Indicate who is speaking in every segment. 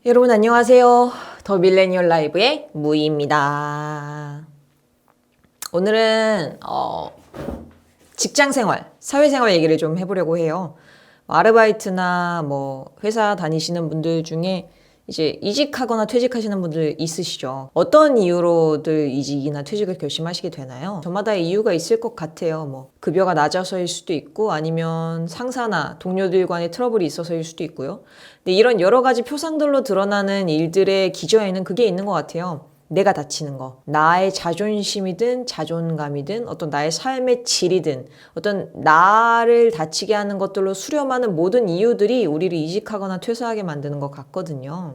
Speaker 1: 여러분 안녕하세요. 더 밀레니얼 라이브의 무희입니다. 오늘은 직장생활, 사회생활 얘기를 좀 해보려고 해요. 아르바이트나 회사 다니시는 분들 중에 이제 이직하거나 퇴직하시는 분들 있으시죠. 어떤 이유로들 이직이나 퇴직을 결심하시게 되나요? 저마다의 이유가 있을 것 같아요. 급여가 낮아서일 수도 있고 아니면 상사나 동료들 간의 트러블이 있어서일 수도 있고요. 근데 이런 여러 가지 표상들로 드러나는 일들의 기저에는 그게 있는 것 같아요. 내가 다치는 거. 나의 자존심이든 자존감이든 어떤 나의 삶의 질이든 어떤 나를 다치게 하는 것들로 수렴하는 모든 이유들이 우리를 이직하거나 퇴사하게 만드는 것 같거든요.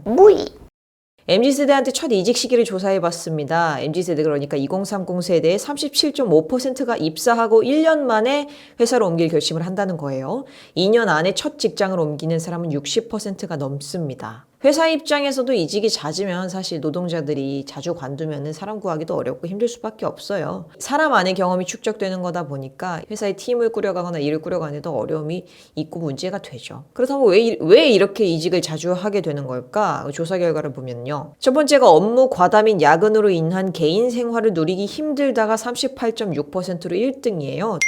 Speaker 1: MZ세대한테 첫 이직 시기를 조사해봤습니다. MZ세대 그러니까 2030 세대의 37.5%가 입사하고 1년 만에 회사로 옮길 결심을 한다는 거예요. 2년 안에 첫 직장을 옮기는 사람은 60%가 넘습니다. 회사 입장에서도 이직이 잦으면 사실 노동자들이 자주 관두면 사람 구하기도 어렵고 힘들 수밖에 없어요. 사람 안의 경험이 축적되는 거다 보니까 회사에 팀을 꾸려가거나 일을 꾸려가는데도 어려움이 있고 문제가 되죠. 그렇다면 왜 이렇게 이직을 자주 하게 되는 걸까? 조사 결과를 보면요. 첫 번째가 업무 과다 및 야근으로 인한 개인 생활을 누리기 힘들다가 38.6%로 1등이에요.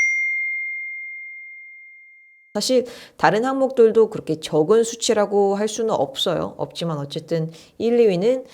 Speaker 1: 사실 다른 항목들도 그렇게 적은 수치라고 할 수는 없지만 어쨌든 1, 2위는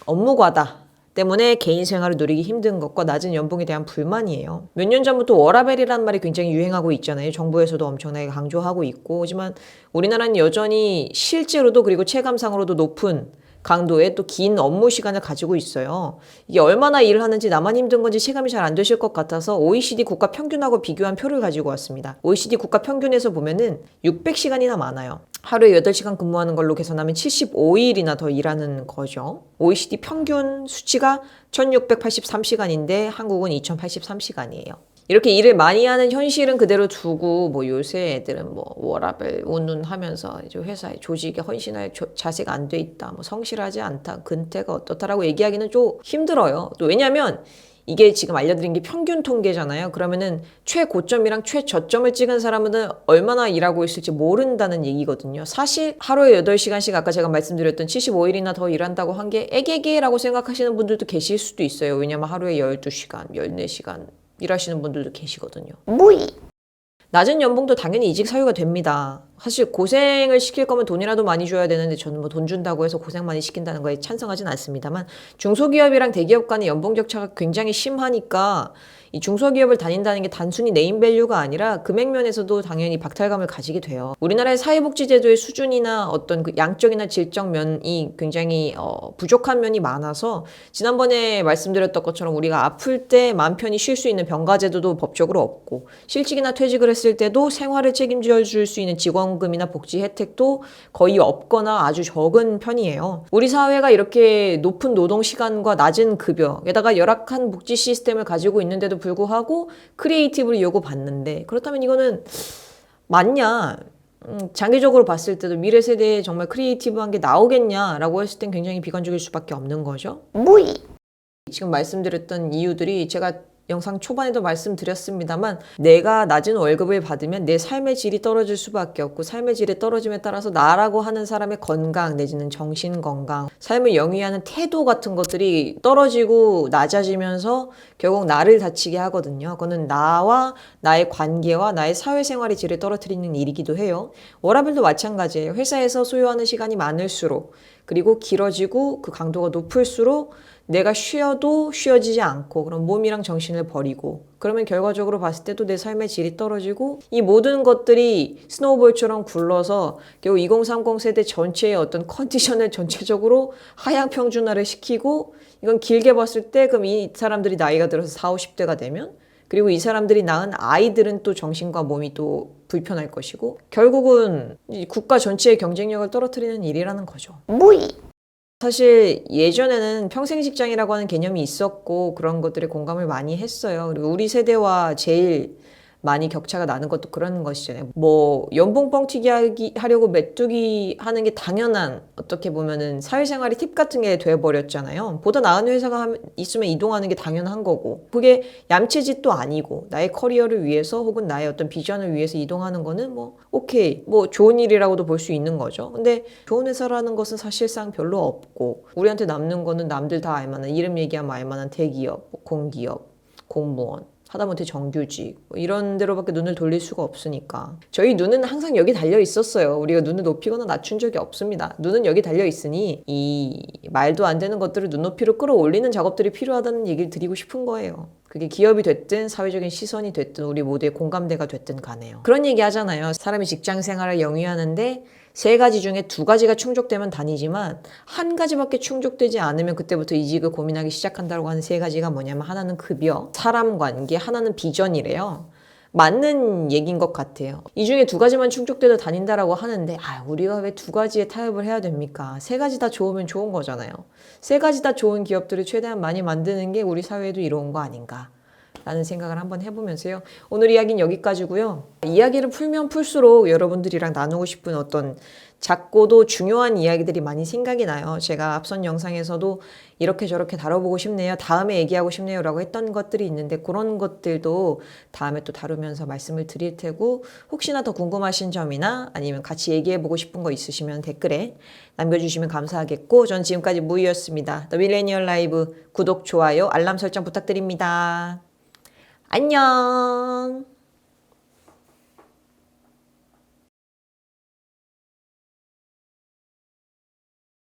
Speaker 1: 업무 과다 때문에 개인 생활을 누리기 힘든 것과 낮은 연봉에 대한 불만이에요. 몇 년 전부터 워라밸이라는 말이 굉장히 유행하고 있잖아요. 정부에서도 엄청나게 강조하고 있고 하지만 우리나라는 여전히 실제로도 그리고 체감상으로도 높은 강도의 또 긴 업무 시간을 가지고 있어요. 이게 얼마나 일을 하는지 나만 힘든 건지 체감이 잘 안 되실 것 같아서 OECD 국가 평균하고 비교한 표를 가지고 왔습니다. OECD 국가 평균에서 보면은 600시간이나 많아요. 하루에 8시간 근무하는 걸로 계산하면 75일이나 더 일하는 거죠. OECD 평균 수치가 1683시간인데 한국은 2083시간이에요. 이렇게 일을 많이 하는 현실은 그대로 두고 요새 애들은 워라밸 운운 하면서 이제 회사에 조직에 헌신할 자세가 안 돼 있다. 성실하지 않다. 근태가 어떻다라고 얘기하기는 좀 힘들어요. 또 왜냐면 이게 지금 알려드린 게 평균 통계잖아요. 그러면은 최고점이랑 최저점을 찍은 사람은 얼마나 일하고 있을지 모른다는 얘기거든요. 사실 하루에 8시간씩 아까 제가 말씀드렸던 75일이나 더 일한다고 한 게 애개개라고 생각하시는 분들도 계실 수도 있어요. 왜냐면 하루에 12시간, 14시간 일하시는 분들도 계시거든요. 낮은 연봉도 당연히 이직 사유가 됩니다. 사실 고생을 시킬 거면 돈이라도 많이 줘야 되는데 저는 돈 준다고 해서 고생 많이 시킨다는 거에 찬성하진 않습니다만 중소기업이랑 대기업 간의 연봉 격차가 굉장히 심하니까 이 중소기업을 다닌다는 게 단순히 네임밸류가 아니라 금액면에서도 당연히 박탈감을 가지게 돼요. 우리나라의 사회복지제도의 수준이나 어떤 그 양적이나 질적 면이 굉장히 부족한 면이 많아서 지난번에 말씀드렸던 것처럼 우리가 아플 때 마음 편히 쉴 수 있는 병가제도도 법적으로 없고 실직이나 퇴직을 했을 때도 생활을 책임져 줄 수 있는 직원금이나 복지 혜택도 거의 없거나 아주 적은 편이에요. 우리 사회가 이렇게 높은 노동 시간과 낮은 급여 게다가 열악한 복지 시스템을 가지고 있는데도 불구하고 크리에이티브를 요구받는데 그렇다면 이거는 맞냐? 장기적으로 봤을 때도 미래 세대에 정말 크리에이티브한 게 나오겠냐라고 했을 땐 굉장히 비관적일 수밖에 없는 거죠. 지금 말씀드렸던 이유들이 제가 영상 초반에도 말씀드렸습니다만 내가 낮은 월급을 받으면 내 삶의 질이 떨어질 수밖에 없고 삶의 질이 떨어짐에 따라서 나라고 하는 사람의 건강 내지는 정신 건강, 삶을 영위하는 태도 같은 것들이 떨어지고 낮아지면서 결국 나를 다치게 하거든요. 그거는 나와 나의 관계와 나의 사회생활의 질을 떨어뜨리는 일이기도 해요. 워라밸도 마찬가지예요. 회사에서 소요하는 시간이 많을수록 그리고 길어지고 그 강도가 높을수록 내가 쉬어도 쉬어지지 않고 그럼 몸이랑 정신을 버리고 그러면 결과적으로 봤을 때도 내 삶의 질이 떨어지고 이 모든 것들이 스노우볼처럼 굴러서 결국 2030 세대 전체의 어떤 컨디션을 전체적으로 하향 평준화를 시키고 이건 길게 봤을 때 그럼 이 사람들이 나이가 들어서 40, 50대가 되면 그리고 이 사람들이 낳은 아이들은 또 정신과 몸이 또 불편할 것이고 결국은 국가 전체의 경쟁력을 떨어뜨리는 일이라는 거죠. 사실 예전에는 평생 직장이라고 하는 개념이 있었고 그런 것들에 공감을 많이 했어요. 그리고 우리 세대와 제일 많이 격차가 나는 것도 그런 것이잖아요. 뭐 연봉 뻥튀기 하려고 메뚜기 하는 게 당연한 어떻게 보면은 사회생활의 팁 같은 게 돼버렸잖아요. 보다 나은 회사가 있으면 이동하는 게 당연한 거고 그게 얌체짓도 아니고 나의 커리어를 위해서 혹은 나의 어떤 비전을 위해서 이동하는 거는 뭐 오케이 뭐 좋은 일이라고도 볼 수 있는 거죠. 근데 좋은 회사라는 것은 사실상 별로 없고 우리한테 남는 거는 남들 다 알만한 이름 얘기하면 알만한 대기업, 공기업, 공무원 하다못해 정규직 이런 데로밖에 눈을 돌릴 수가 없으니까 저희 눈은 항상 여기 달려 있었어요. 우리가 눈을 높이거나 낮춘 적이 없습니다. 눈은 여기 달려 있으니 이 말도 안 되는 것들을 눈높이로 끌어올리는 작업들이 필요하다는 얘기를 드리고 싶은 거예요. 그게 기업이 됐든 사회적인 시선이 됐든 우리 모두의 공감대가 됐든 가네요. 그런 얘기 하잖아요. 사람이 직장 생활을 영위하는데 3가지 중에 2가지가 충족되면 다니지만 1가지밖에 충족되지 않으면 그때부터 이직을 고민하기 시작한다고 하는 3가지가 뭐냐면 하나는 급여, 사람 관계, 하나는 비전이래요. 맞는 얘기인 것 같아요. 이 중에 2가지만 충족돼도 다닌다라고 하는데 우리가 왜 2가지에 타협을 해야 됩니까? 3가지 다 좋으면 좋은 거잖아요. 3가지 다 좋은 기업들을 최대한 많이 만드는 게 우리 사회에도 이로운 거 아닌가 라는 생각을 한번 해보면서요. 오늘 이야기는 여기까지고요. 이야기를 풀면 풀수록 여러분들이랑 나누고 싶은 어떤 작고도 중요한 이야기들이 많이 생각이 나요. 제가 앞선 영상에서도 이렇게 저렇게 다뤄보고 싶네요. 다음에 얘기하고 싶네요. 라고 했던 것들이 있는데 그런 것들도 다음에 또 다루면서 말씀을 드릴 테고 혹시나 더 궁금하신 점이나 아니면 같이 얘기해보고 싶은 거 있으시면 댓글에 남겨주시면 감사하겠고 전 지금까지 무이였습니다. The Millennial Live 구독, 좋아요, 알람 설정 부탁드립니다. 안녕.